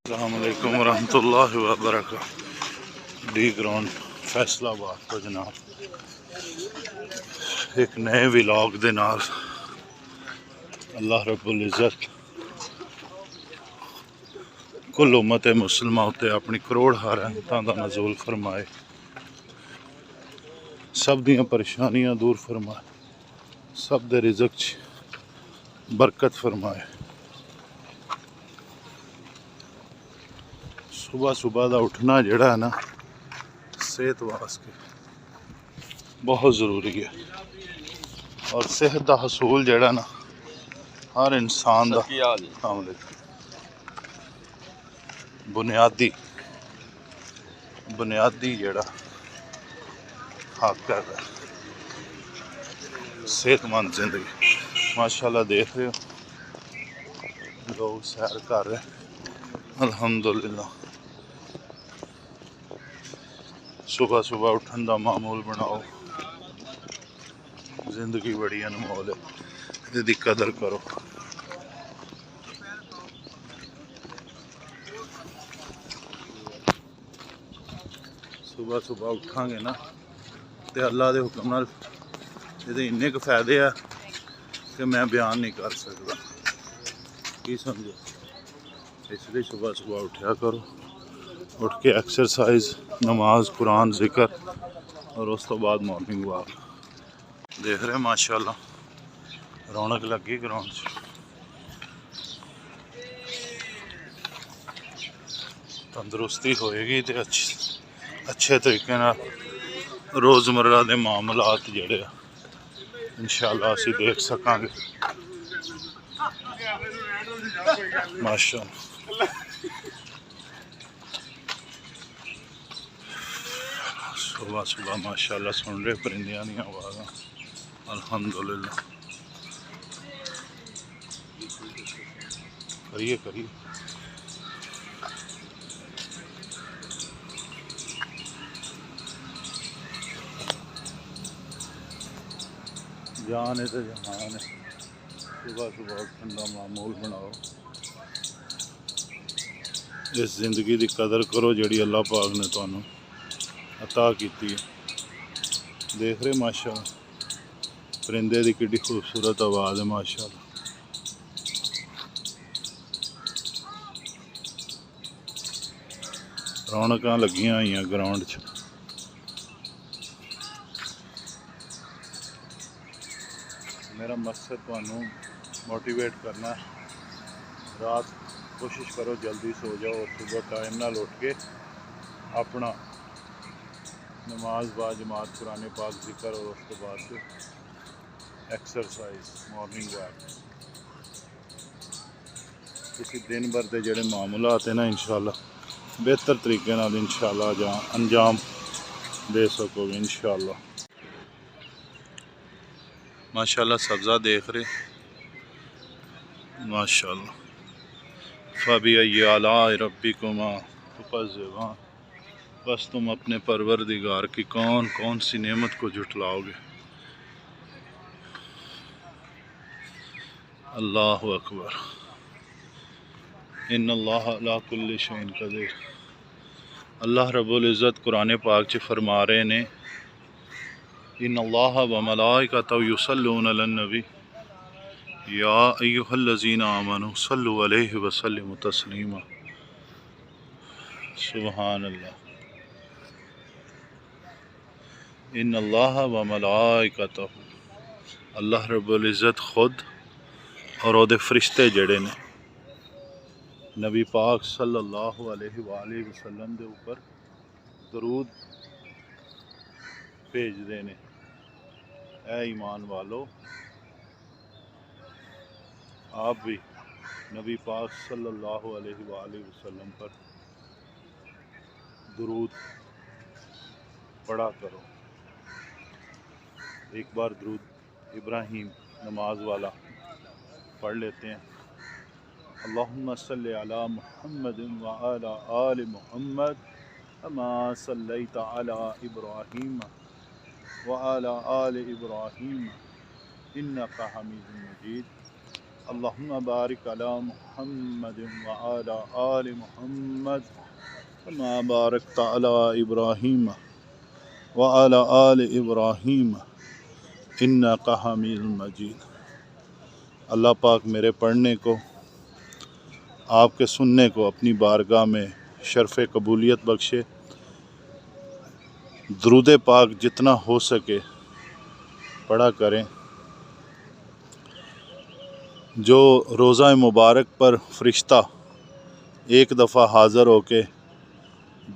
السلام علیکم ورحمۃ اللہ وبرکاتہ۔ ڈی گراؤنڈ فیصل آباد تو جناب ایک نئے ولاگ دے نال اللہ رب العزت کل امت مسلمہ اتے اپنی کروڑ ہار رحمتاں دا نزول فرمائے، سب دیاں پریشانیاں دور فرمائے، سب دے رزق چ برکت فرمائے۔ صبح صبح دا اٹھنا جڑا ہے نا صحت واسطے بہت ضروری ہے، اور صحت دا حصول جڑا نا ہر انسان دا بنیادی جڑا حق ہے صحت مند زندگی۔ ماشاءاللہ دیکھ رہے ہو لوگ سیر کر رہے ہیں، الحمدللہ۔ صبح صبح اٹھن دا معمول بناؤ، زندگی بڑی انمول ہے، دی قدر کرو۔ صبح صبح اٹھاں گے نا تے اللہ دے حکم نال یہ انے کے فائدے ہیں کہ میں بیان نہیں کر سکتا، کی سمجھو؟ اس لیے صبح صبح اٹھیا کرو، اٹھ کے ایکسرسائز، نماز، قرآن، ذکر، اور اس تو بعد مارننگ واک۔ دیکھ رہے ماشاءاللہ رونق لگی گراؤنڈ سے، تندرستی ہوئے گی تو اچھے طریقے نال روزمرہ دے معاملات جڑے انشاءاللہ اسی دیکھ سکاں گے۔ ماشاءاللہ صبح صبح ماشاءاللہ سن رہے پرندیاں دی آوازاں، الحمدللہ۔ کریے جان ہے تو جہان ہے، صبح صبح اٹھن دا معمول بناؤ، اس زندگی دی قدر کرو جڑی اللہ پاک نے تانوں عطا کیتی ہے۔ دیکھ رہے ماشاءاللہ پرندے دی کڈی خوبصورت آواز ہے ماشاءاللہ۔ رونقاں لگیاں ہوئیاں گراؤنڈ چ۔ میرا مقصد تانوں موٹیویٹ کرنا ہے، رات کوشش کرو جلدی سو جاؤ اور صبح ٹائم نال اٹھ کے اپنا نماز با جماعت قرآن پاک ذکر اور اس کے بعد ایکسرسائز مارننگ واک، کسی دن بھر دے جڑے معاملات ہیں نا انشاءاللہ بہتر طریقے نال انشاءاللہ انجام دے سکو گے انشاءاللہ۔ ماشاءاللہ سبزہ دیکھ رہے ماشاءاللہ۔ فَبِأَيِّ آلَاءِ رَبِّكُمَا تُكَذِّبَانِ، بس تم اپنے پروردگار کی کون سی نعمت کو جھٹلاؤ گے۔ اللہ اکبر، ان اللہ علی کل شیء قدیر۔ اللہ رب العزت قرآن پاک چ فرما رہے نے، ان اللہ و ملائکتہ یصلون علی النبی یا ایھا الذین آمنوا صلوا علیہ وسلموا تسلیما۔ سبحان اللہ۔ ان اللہ و ملائکتہ، اللہ رب العزت خود اور او دے فرشتے جڑے نے نبی پاک صلی اللہ علیہ وآلہ وسلم دے اوپر درود بھیج دے نے۔ اے ایمان والو، آپ بھی نبی پاک صلی اللہ علیہ وآلہ وسلم پر درود پڑھا کرو۔ ایک بار درود ابراہیم نماز والا پڑھ لیتے ہیں۔ اللہم صلی علی محمد وعلی آل محمد کما صلیت علی ابراہیم وعلی آل ابراہیم انک حمید مجید۔ اللہم بارک علی محمد وعلی آل محمد کما بارکت علی ابراہیم وعلی آل ابراہیم انک حمید مجید۔ اللہ پاک میرے پڑھنے کو، آپ کے سننے کو اپنی بارگاہ میں شرف قبولیت بخشے۔ درود پاک جتنا ہو سکے پڑھا کریں۔ جو روزہ مبارک پر فرشتہ ایک دفعہ حاضر ہو کے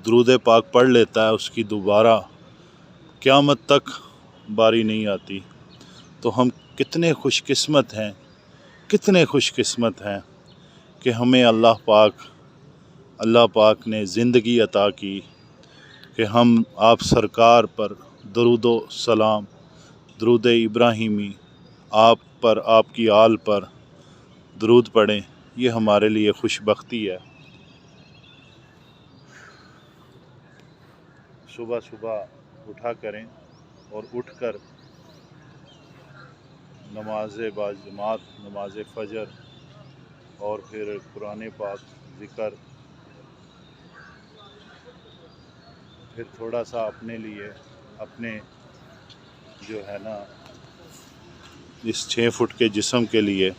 درود پاک پڑھ لیتا ہے، اس کی دوبارہ قیامت تک باری نہیں آتی۔ تو ہم کتنے خوش قسمت ہیں، کتنے خوش قسمت ہیں کہ ہمیں اللہ پاک نے زندگی عطا کی کہ ہم آپ سرکار پر درود و سلام، درود ابراہیمی، آپ پر، آپ کی آل پر درود پڑھیں۔ یہ ہمارے لیے خوش بختی ہے۔ صبح صبح اٹھا کریں اور اٹھ کر نماز باجماعت، نماز فجر اور پھر قرآن پاک ذکر، پھر تھوڑا سا اپنے لیے، اپنے جو ہے نا اس 6 فٹ کے جسم کے لیے،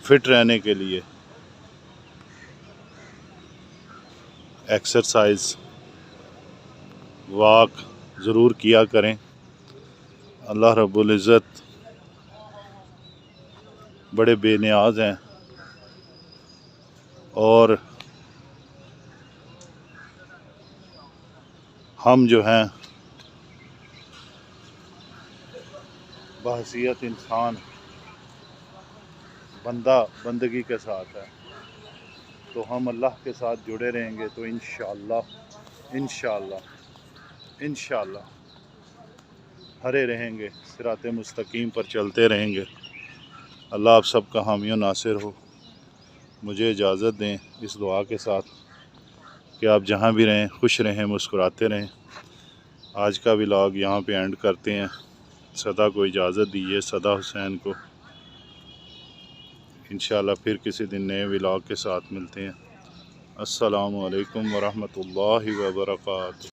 فٹ رہنے کے لیے ایکسرسائز، واک ضرور کیا کریں۔ اللہ رب العزت بڑے بے نیاز ہیں اور ہم جو ہیں بحیثیت انسان بندہ بندگی کے ساتھ ہے، تو ہم اللہ کے ساتھ جڑے رہیں گے تو انشاءاللہ ہرے رہیں گے، صراط مستقیم پر چلتے رہیں گے۔ اللہ آپ سب کا حامی و ناصر ہو۔ مجھے اجازت دیں اس دعا کے ساتھ کہ آپ جہاں بھی رہیں خوش رہیں، مسکراتے رہیں۔ آج کا ولاگ یہاں پہ اینڈ کرتے ہیں۔ صدا کو اجازت دیجیے، صدا حسین کو۔ انشاءاللہ پھر کسی دن نئے ولاگ کے ساتھ ملتے ہیں۔ السلام علیکم ورحمۃ اللہ وبرکاتہ۔